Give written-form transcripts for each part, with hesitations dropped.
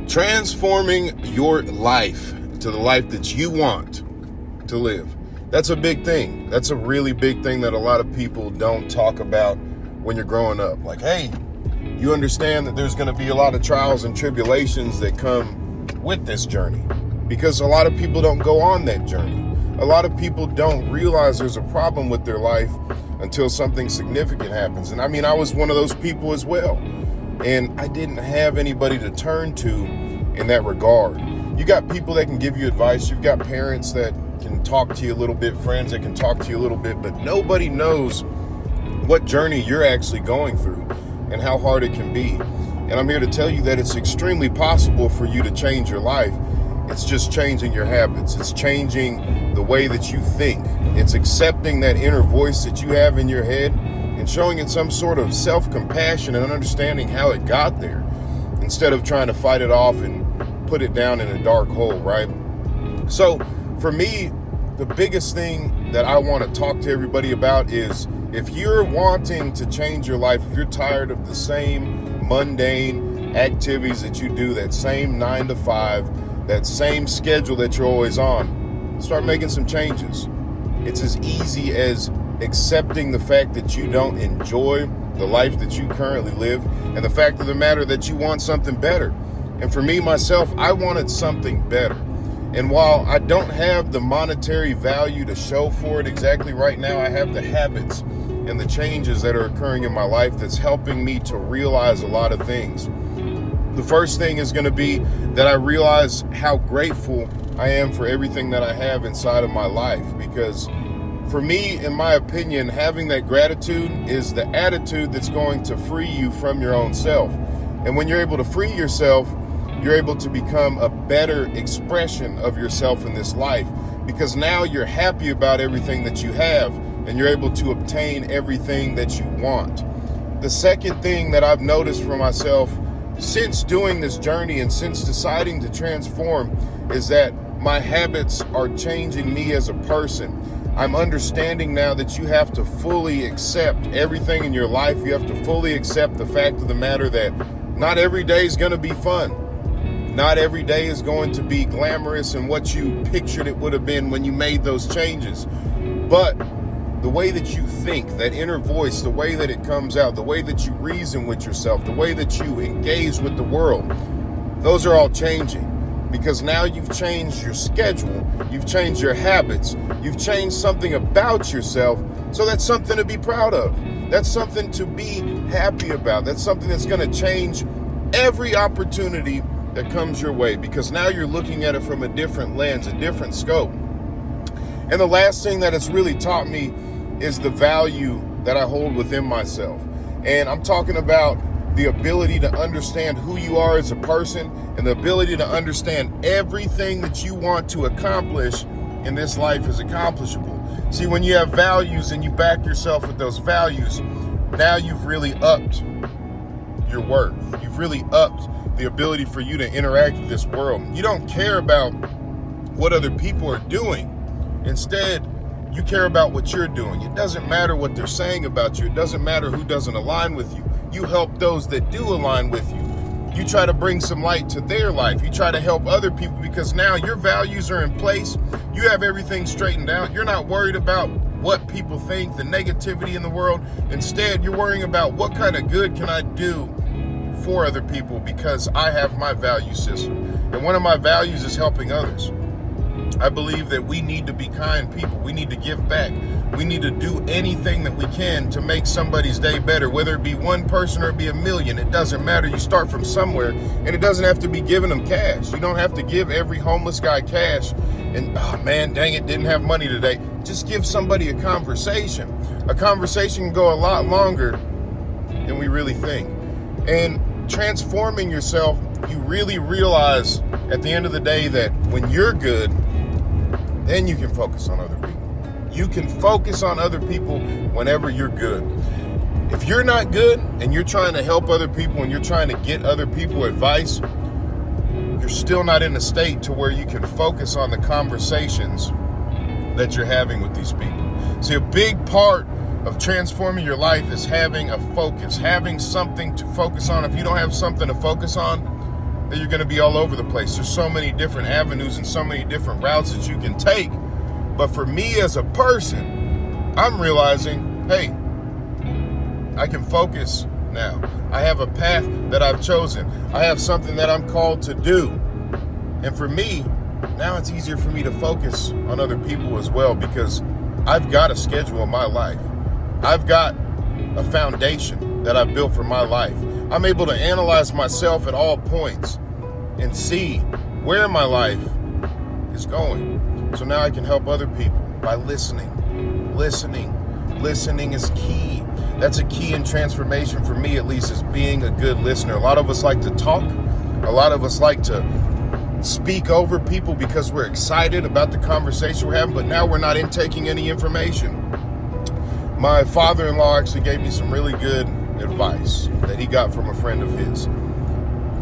Transforming your life to the life that you want to live. That's a big thing. That's a really big thing that a lot of people don't talk about when you're growing up. Like, hey, you understand that there's going to be a lot of trials and tribulations that come with this journey, because a lot of people don't go on that journey. A lot of people don't realize there's a problem with their life until something significant happens. And I mean, I was one of those people as well. And I didn't have anybody to turn to in that regard. You got people that can give you advice. You've got parents that can talk to you a little bit, friends that can talk to you a little bit, but nobody knows what journey you're actually going through and how hard it can be. And I'm here to tell you that it's extremely possible for you to change your life. It's just changing your habits. It's changing the way that you think. It's accepting that inner voice that you have in your head and showing it some sort of self-compassion and understanding how it got there, instead of trying to fight it off and put it down in a dark hole, right? So for me, the biggest thing that I want to talk to everybody about is, if you're wanting to change your life, if you're tired of the same mundane activities that you do, that same 9 to 5, that same schedule that you're always on, start making some changes. It's as easy as accepting the fact that you don't enjoy the life that you currently live, and the fact of the matter that you want something better. And for me, myself, I wanted something better. And while I don't have the monetary value to show for it exactly right now, I have the habits and the changes that are occurring in my life that's helping me to realize a lot of things. The first thing is going to be that I realize how grateful I am for everything that I have inside of my life, because for me, in my opinion, having that gratitude is the attitude that's going to free you from your own self. And when you're able to free yourself, you're able to become a better expression of yourself in this life, because now you're happy about everything that you have and you're able to obtain everything that you want. The second thing that I've noticed for myself since doing this journey and since deciding to transform is that my habits are changing me as a person. I'm understanding now that you have to fully accept everything in your life. You have to fully accept the fact of the matter that not every day is going to be fun. Not every day is going to be glamorous and what you pictured it would have been when you made those changes. But the way that you think, that inner voice, the way that it comes out, the way that you reason with yourself, the way that you engage with the world, those are all changing. Because now you've changed your schedule, you've changed your habits, you've changed something about yourself. So that's something to be proud of. That's something to be happy about. That's something that's going to change every opportunity that comes your way, because now you're looking at it from a different lens, a different scope. And the last thing that it's really taught me is the value that I hold within myself. And I'm talking about the ability to understand who you are as a person and the ability to understand everything that you want to accomplish in this life is accomplishable. See, when you have values and you back yourself with those values, now you've really upped your worth. You've really upped the ability for you to interact with this world. You don't care about what other people are doing. Instead, you care about what you're doing. It doesn't matter what they're saying about you. It doesn't matter who doesn't align with you. You help those that do align with you. You try to bring some light to their life. You try to help other people, because now your values are in place. You have everything straightened out. You're not worried about what people think, the negativity in the world. Instead, you're worrying about what kind of good can I do for other people, because I have my value system. And one of my values is helping others. I believe that we need to be kind people. We need to give back. We need to do anything that we can to make somebody's day better, whether it be one person or it be a million. It doesn't matter. You start from somewhere, and it doesn't have to be giving them cash. You don't have to give every homeless guy cash and, oh man, dang it, didn't have money today. Just give somebody a conversation. A conversation can go a lot longer than we really think. And transforming yourself, you really realize at the end of the day that when you're good, then you can focus on other people. You can focus on other people whenever you're good. If you're not good and you're trying to help other people and you're trying to get other people advice, you're still not in a state to where you can focus on the conversations that you're having with these people. See, a big part of transforming your life is having a focus, having something to focus on. If you don't have something to focus on, that you're going to be all over the place. There's so many different avenues and so many different routes that you can take. But for me as a person, I'm realizing, hey, I can focus now. I have a path that I've chosen. I have something that I'm called to do. And for me, now it's easier for me to focus on other people as well, because I've got a schedule in my life. I've got a foundation that I've built for my life. I'm able to analyze myself at all points and see where my life is going. So now I can help other people by listening. Listening is key. That's a key in transformation for me, at least, is being a good listener. A lot of us like to talk. A lot of us like to speak over people because we're excited about the conversation we're having, but now we're not intaking any information. My father-in-law actually gave me some really good advice that he got from a friend of his.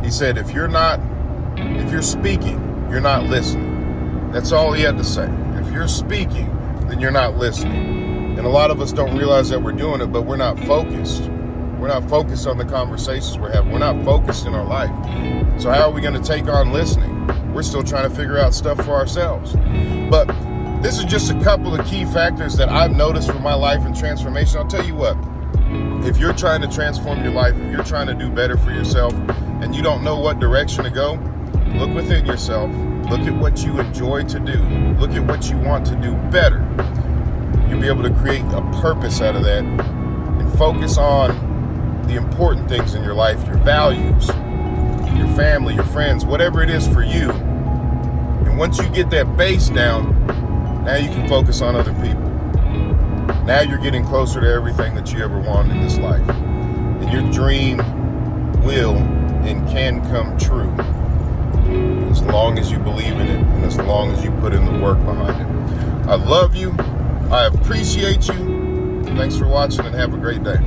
He said, if you're speaking, you're not listening. That's all he had to say. If you're speaking, then you're not listening. And a lot of us don't realize that we're doing it, but we're not focused. We're not focused on the conversations we're having. We're not focused in our life. So how are we going to take on listening? We're still trying to figure out stuff for ourselves. But this is just a couple of key factors that I've noticed for my life and transformation. I'll tell you what, if you're trying to transform your life, if you're trying to do better for yourself and you don't know what direction to go, look within yourself. Look at what you enjoy to do. Look at what you want to do better. You'll be able to create a purpose out of that and focus on the important things in your life, your values, your family, your friends, whatever it is for you. And once you get that base down, now you can focus on other people. Now you're getting closer to everything that you ever wanted in this life. And your dream will and can come true as long as you believe in it and as long as you put in the work behind it. I love you. I appreciate you. Thanks for watching and have a great day.